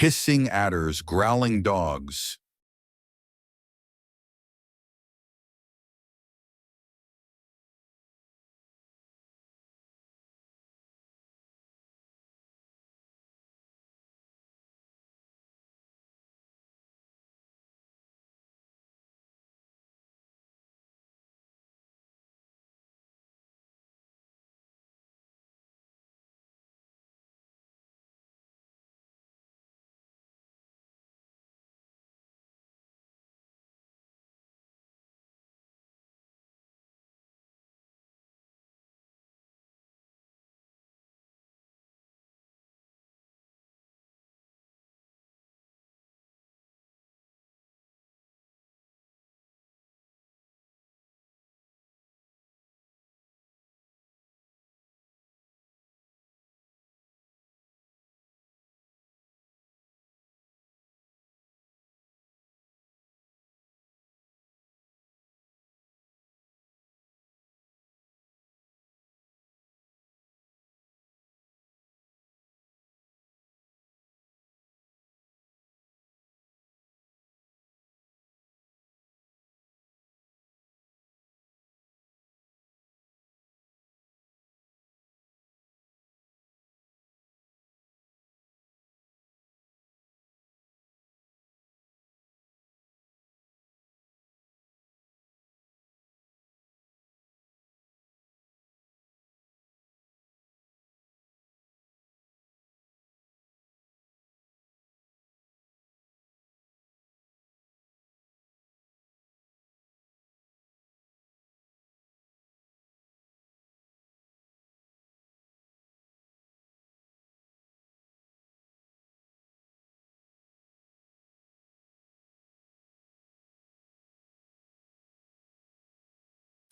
hissing adders, growling dogs.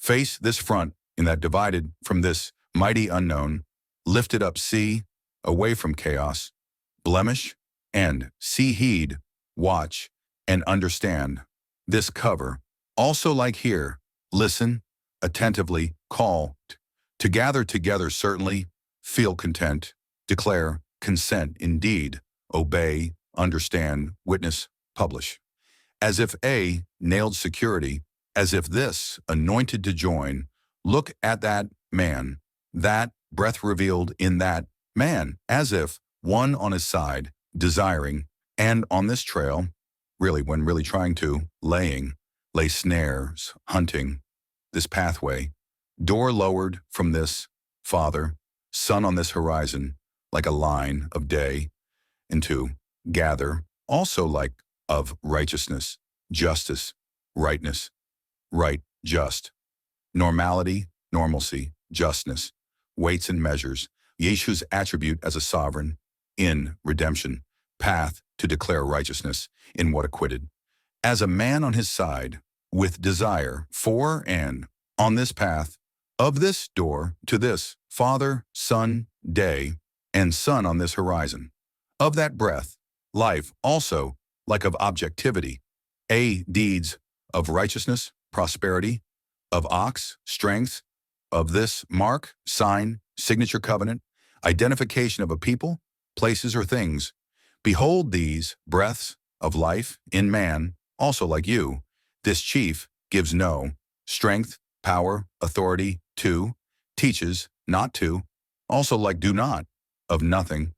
Face this front in that divided from this mighty unknown, lifted up sea, away from chaos, blemish, and see, heed, watch, and understand. This cover, also like here, listen, attentively, call, to gather together certainly, feel content, declare, consent indeed, obey, understand, witness, publish. As if A nailed security, as if this anointed to join, look at that man, that breath revealed in that man, as if one on his side, desiring, and on this trail, really when really trying to, lay snares, hunting, this pathway, door lowered from this, Father, sun on this horizon, like a line of day, into gather, also like of righteousness, justice, rightness, right, just, normality, normalcy, justness, weights and measures, Yeshu's attribute as a sovereign, in redemption, path to declare righteousness in what acquitted. As a man on his side, with desire for and on this path, of this door to this, Father, Son, day, and sun on this horizon. Of that breath, life also, like of objectivity, A, deeds of righteousness, prosperity, of ox, strength, of this mark, sign, signature covenant, identification of a people, places or things. Behold these breaths of life in man, also like you. This chief gives no strength, power, authority to, teaches not to, also like do not, of nothing,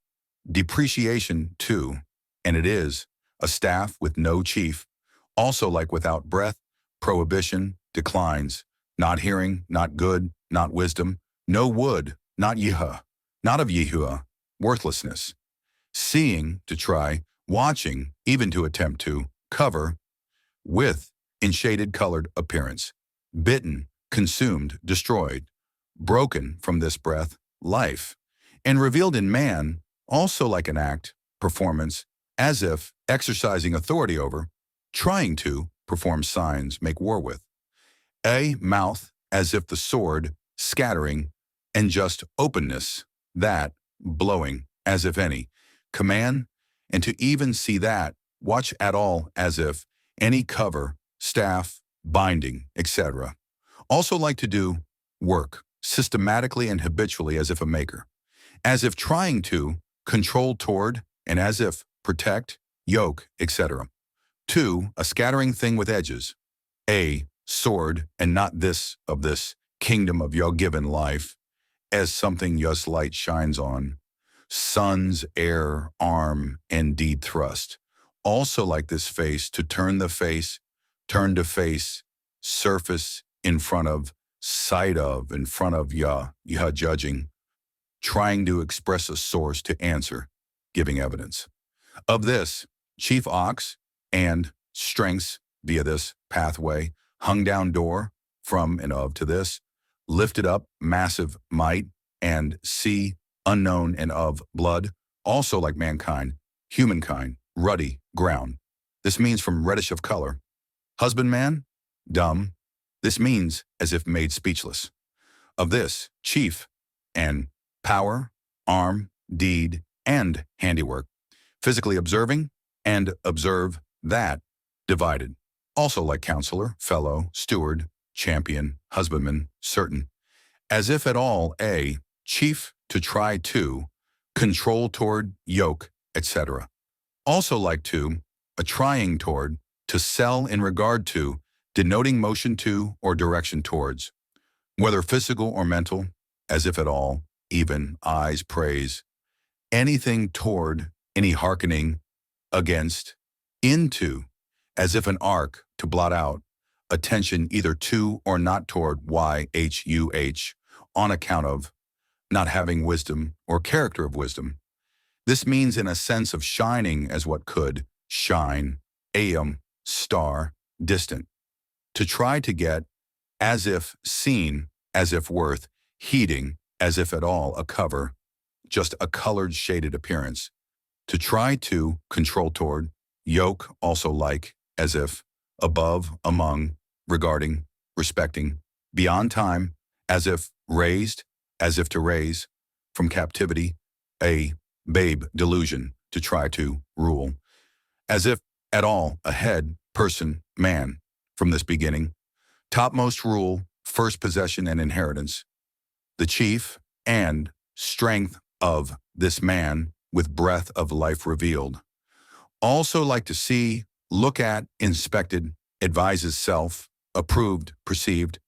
depreciation to, and it is, a staff with no chief, also like without breath, prohibition, declines, not hearing, not good, not wisdom, no wood, not Yehah, not of Yahuwah, worthlessness, seeing to try, watching, even to attempt to, cover, with, in shaded colored appearance, bitten, consumed, destroyed, broken from this breath, life, and revealed in man, also like an act, performance, as if exercising authority over, trying to perform signs, make war with. A mouth, as if the sword, scattering, and just openness, that, blowing, as if any, command, and to even see that, watch at all as if, any cover, staff, binding, etc. Also like to do, work, systematically and habitually as if a maker, as if trying to, control toward, and as if protect, yoke, etc. 2. A scattering thing with edges. A. Sword, and not this of this kingdom of your given life, as something yus light shines on. Sun's air, arm, and deed thrust. Also like this face, to turn the face, turn to face, surface in front of, sight of, in front of yah judging, trying to express a source to answer, giving evidence. Of this, chief ox and strengths via this pathway, hung down door from and of to this, lifted up massive might, and see unknown and of blood, also like mankind, humankind, ruddy ground. This means from reddish of color. Husbandman, dumb. This means as if made speechless. Of this, chief and power, arm, deed, and handiwork. Physically observing and observe that, divided. Also like counselor, fellow, steward, champion, husbandman, certain. As if at all a chief to try to, control toward, yoke, etc. Also like to, a trying toward, to sell in regard to, denoting motion to or direction towards. Whether physical or mental, as if at all, even, eyes, praise. Anything toward, any hearkening, against, into, as if an arc, to blot out, attention either to or not toward YHUH, on account of, not having wisdom or character of wisdom. This means in a sense of shining as what could, shine, aeum, star, distant. To try to get, as if seen, as if worth, heeding, as if at all a cover, just a colored shaded appearance. To try to, control toward, yoke also like, as if, above, among, regarding, respecting, beyond time, as if raised, as if to raise, from captivity, a babe delusion, to try to rule, as if at all a head, person, man, from this beginning, topmost rule, first possession and inheritance, the chief and strength of this man with breath of life revealed. Also like to see, look at, inspected, advises self, approved, perceived,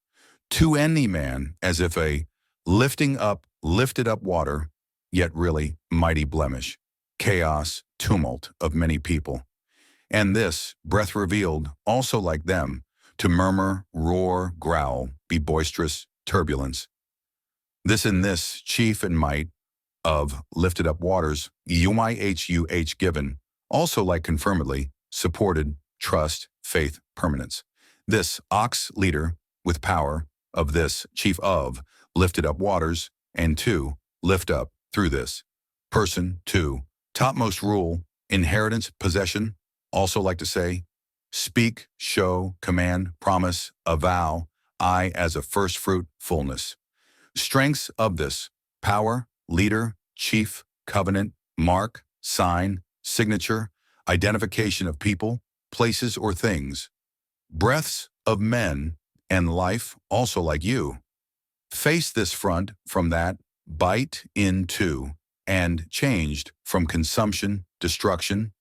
to any man as if a lifting up, lifted up water, yet really mighty blemish, chaos, tumult of many people. And this, breath revealed, also like them, to murmur, roar, growl, be boisterous, turbulence. This in this, chief and might, of lifted up waters, UIHUH given, also like confirmedly, supported, trust, faith, permanence. This ox leader with power, of this, chief of, lifted up waters, and to, lift up, through this. Person, to, topmost rule, inheritance, possession, also like to say, speak, show, command, promise, avow, I as a first fruit, fullness. Strengths of this, power, leader, chief, covenant, mark, sign, signature, identification of people, places or things. Breaths of men, and life also like you. Face this front from that, bite into, and changed from consumption, destruction,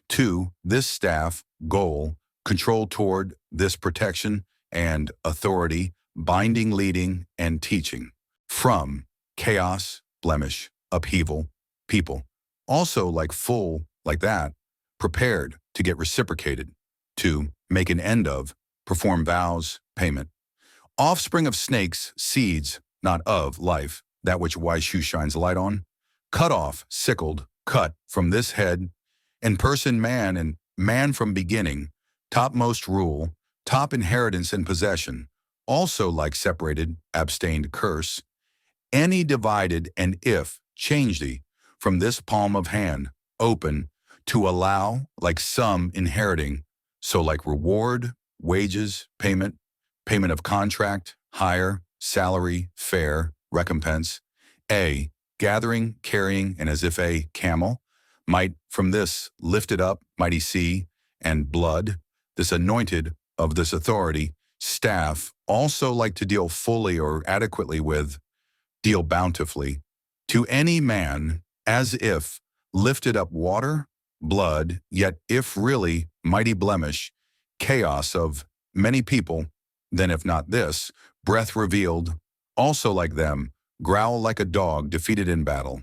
to this staff, goal, control toward this protection and authority, binding, leading, and teaching. From chaos, blemish, upheaval, people. Also like full, like that, prepared to get reciprocated, to make an end of, perform vows, payment. Offspring of snakes, seeds, not of life, that which wise shoe shines light on. Cut off, sickled, cut from this head, and person man and man from beginning, topmost rule, top inheritance and possession, also like separated, abstained curse, any divided and if, change thee, from this palm of hand, open, to allow, like some inheriting, so like reward, wages, payment, payment of contract, hire, salary, fare, recompense, a, gathering, carrying, and as if a camel, might from this lifted up, mighty sea, and blood, this anointed of this authority, staff, also like to deal fully or adequately with, deal bountifully, to any man, as if lifted up water, blood, yet if really mighty blemish, chaos of many people, then if not this, breath revealed, also like them, growl like a dog defeated in battle.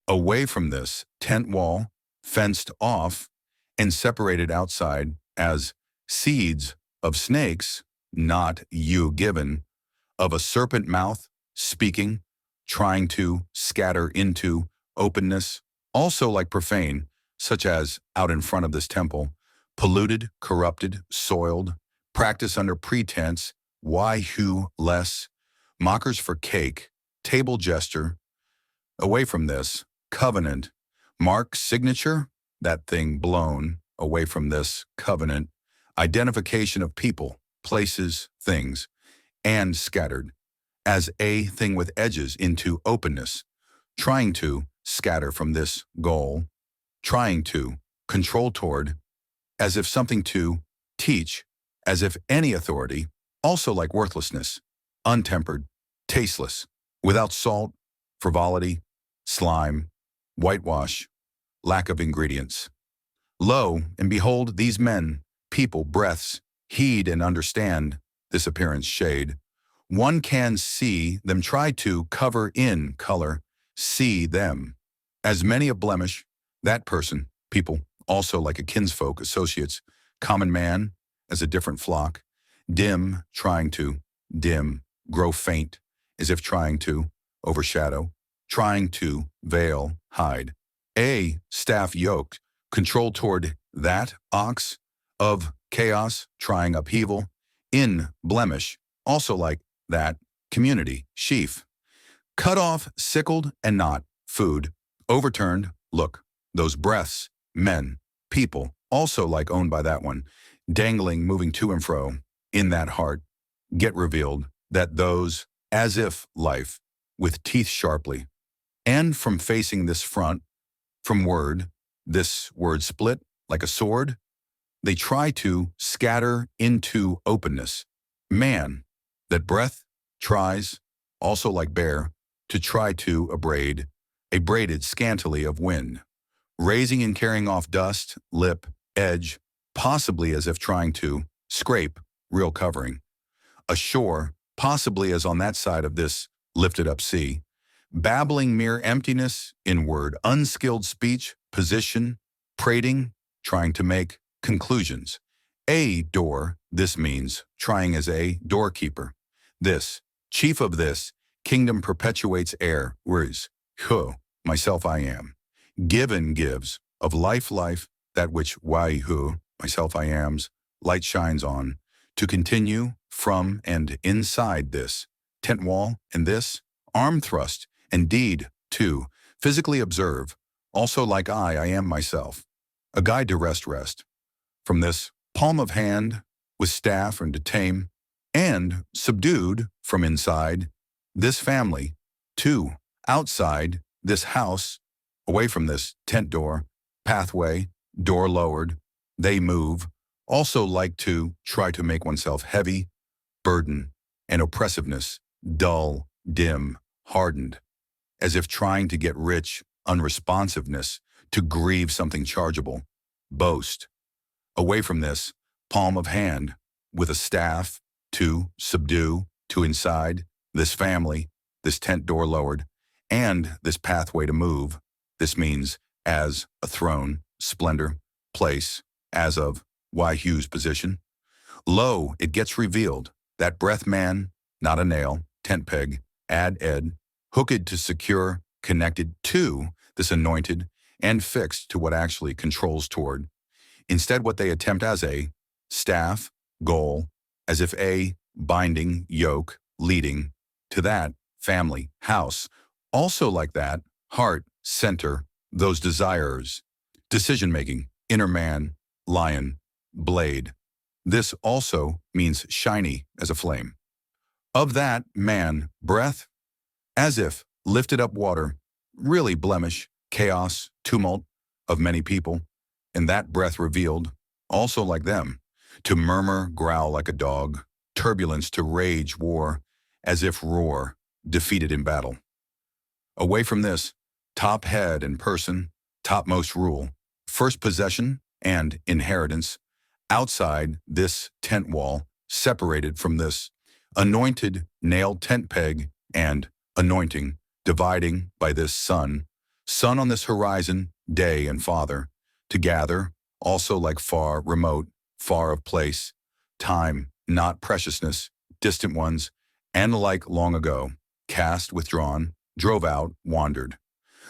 Away from this tent wall, fenced off, and separated outside as seeds of snakes, not you given, of a serpent mouth, speaking, trying to scatter into openness, also like profane, such as out in front of this temple, polluted, corrupted, soiled, practice under pretense, why who less, mockers for cake, table jester, away from this, covenant, mark, signature, that thing blown, away from this, covenant, identification of people, places, things, and scattered, as a thing with edges into openness, trying to scatter from this goal, trying to control toward, as if something to teach, as if any authority, also like worthlessness, untempered, tasteless, without salt, frivolity, slime, whitewash, lack of ingredients. Lo, and behold these men, people, breaths, heed and understand this appearance shade. One can see them try to cover in color, see them. As many a blemish, that person, people, also like a kinsfolk, associates, common man, as a different flock, dim, trying to, dim, grow faint, as if trying to, overshadow, trying to, veil, hide. A staff yoked, control toward that ox of chaos, trying upheaval, in blemish, also like that community, sheaf. Cut off, sickled, and not, food, overturned, look, those breaths, men, people, also like owned by that one, dangling, moving to and fro, in that heart, get revealed, that those, as if life, with teeth sharply, and from facing this front, from word, this word split, like a sword, they try to scatter into openness. Man, that breath tries, also like bear, to try to abrade, a braided scantily of wind, raising and carrying off dust, lip, edge, possibly as if trying to scrape, real covering. Ashore, possibly as on that side of this lifted up sea, babbling mere emptiness, inward, unskilled speech, position, prating, trying to make conclusions. A door, this means, trying as a doorkeeper. This, chief of this, kingdom perpetuates air, whereas, myself I am. Given gives, of life, that which why, myself I am's, light shines on, to continue from and inside this tent wall and this arm thrust, and deed, to physically observe, also like I am myself, a guide to rest, from this palm of hand with staff and to tame, and subdued from inside this family, to outside this house, away from this tent door, pathway, door lowered, they move, also like to try to make oneself heavy, burden, and oppressiveness, dull, dim, hardened, as if trying to get rich, unresponsiveness, to grieve something chargeable, boast, away from this palm of hand with a staff, to subdue, to inside, this family, this tent door lowered, and this pathway to move. This means as a throne, splendor, place, as of Hugh's position. Lo, it gets revealed, that breath man, not a nail, tent peg, ed, hooked to secure, connected to this anointed, and fixed to what actually controls toward. Instead, what they attempt as a staff, goal, as if a binding, yoke, leading to that family, house, also like that, heart, center, those desires, decision-making, inner man, lion, blade. This also means shiny as a flame. Of that man, breath, as if lifted up water, really blemish, chaos, tumult of many people, and that breath revealed, also like them, to murmur, growl like a dog, turbulence to rage, war, as if roar, defeated in battle. Away from this, top head and person, topmost rule, first possession and inheritance, outside this tent wall, separated from this anointed nailed tent peg and anointing, dividing by this sun on this horizon, day and father, to gather, also like far, remote, far of place, time, not preciousness, distant ones, and like long ago, cast, withdrawn, drove out, wandered.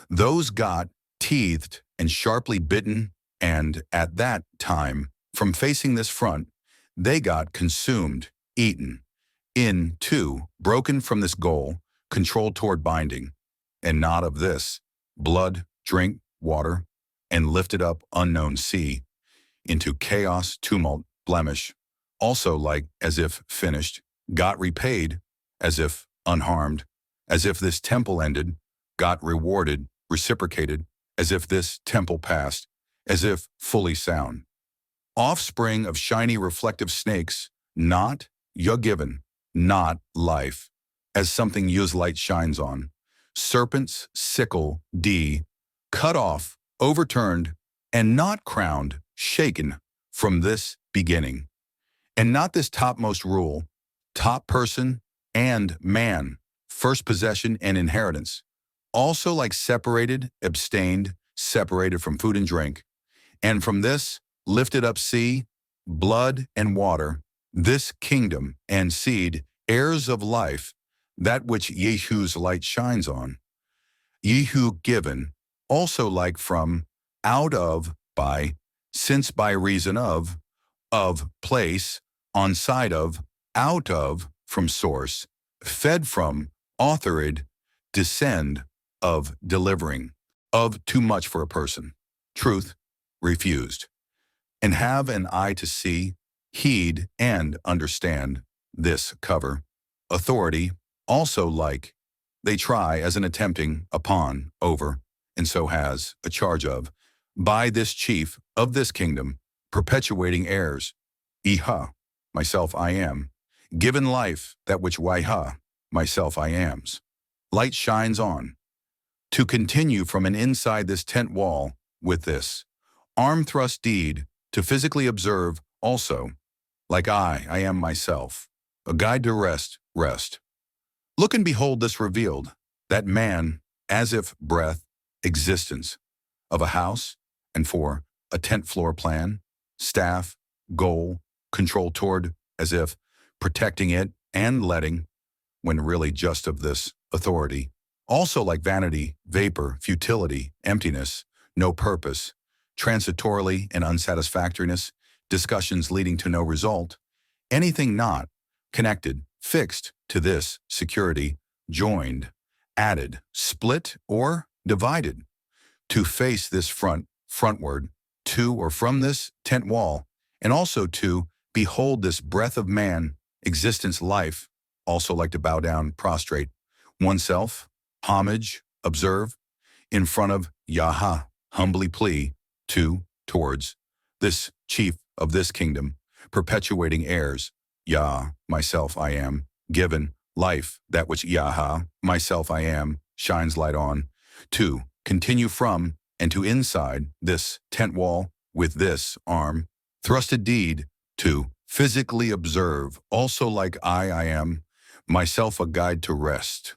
Those got teethed and sharply bitten, and at that time, from facing this front, they got consumed, eaten, in, too, broken from this goal, controlled toward binding, and not of this, blood, drink, water, and lifted up unknown sea, into chaos, tumult, blemish, also like as if finished, got repaid, as if unharmed, as if this temple ended, got rewarded, reciprocated, as if this temple passed, as if fully sound. Offspring of shiny reflective snakes, not given, not life, as something Yu's light shines on. Serpent's sickle, cut off, overturned, and not crowned, shaken from this beginning. And not this topmost rule, top person and man, first possession and inheritance, also like separated, abstained, separated from food and drink, and from this lifted up sea, blood and water, this kingdom and seed, heirs of life, that which Yehu's light shines on. Yehu given, also like from, out of, by, since by reason of, place, on side of, out of, from source, fed from, authored, descend, of delivering, of too much for a person, truth, refused, and have an eye to see, heed, and understand, this cover, authority, also like, they try as an attempting upon, over, and so has a charge of, by this chief of this kingdom, perpetuating heirs, myself I am, given life that which myself I am's. Light shines on, to continue from an inside this tent wall with this arm thrust deed, to physically observe also, like I am myself, a guide to rest. Look and behold this revealed, that man, as if breath, existence, of a house, and for a tent floor plan, staff, goal, control toward, as if protecting it and letting, when really just of this authority, also like vanity, vapor, futility, emptiness, no purpose, transitorily and unsatisfactoriness, discussions leading to no result, anything not connected, fixed to this security, joined, added, split, or divided. To face this frontward, to or from this tent wall, and also to behold this breath of man, existence, life, also like to bow down, prostrate, oneself, homage, observe, in front of Yahah, humbly plea, towards, this chief of this kingdom, perpetuating heirs, Yah, myself I am, given, life, that which Yahah, myself I am, shines light on, to continue from and to inside this tent wall with this arm, thrusted deed, to physically observe, also like I am, myself a guide to rest,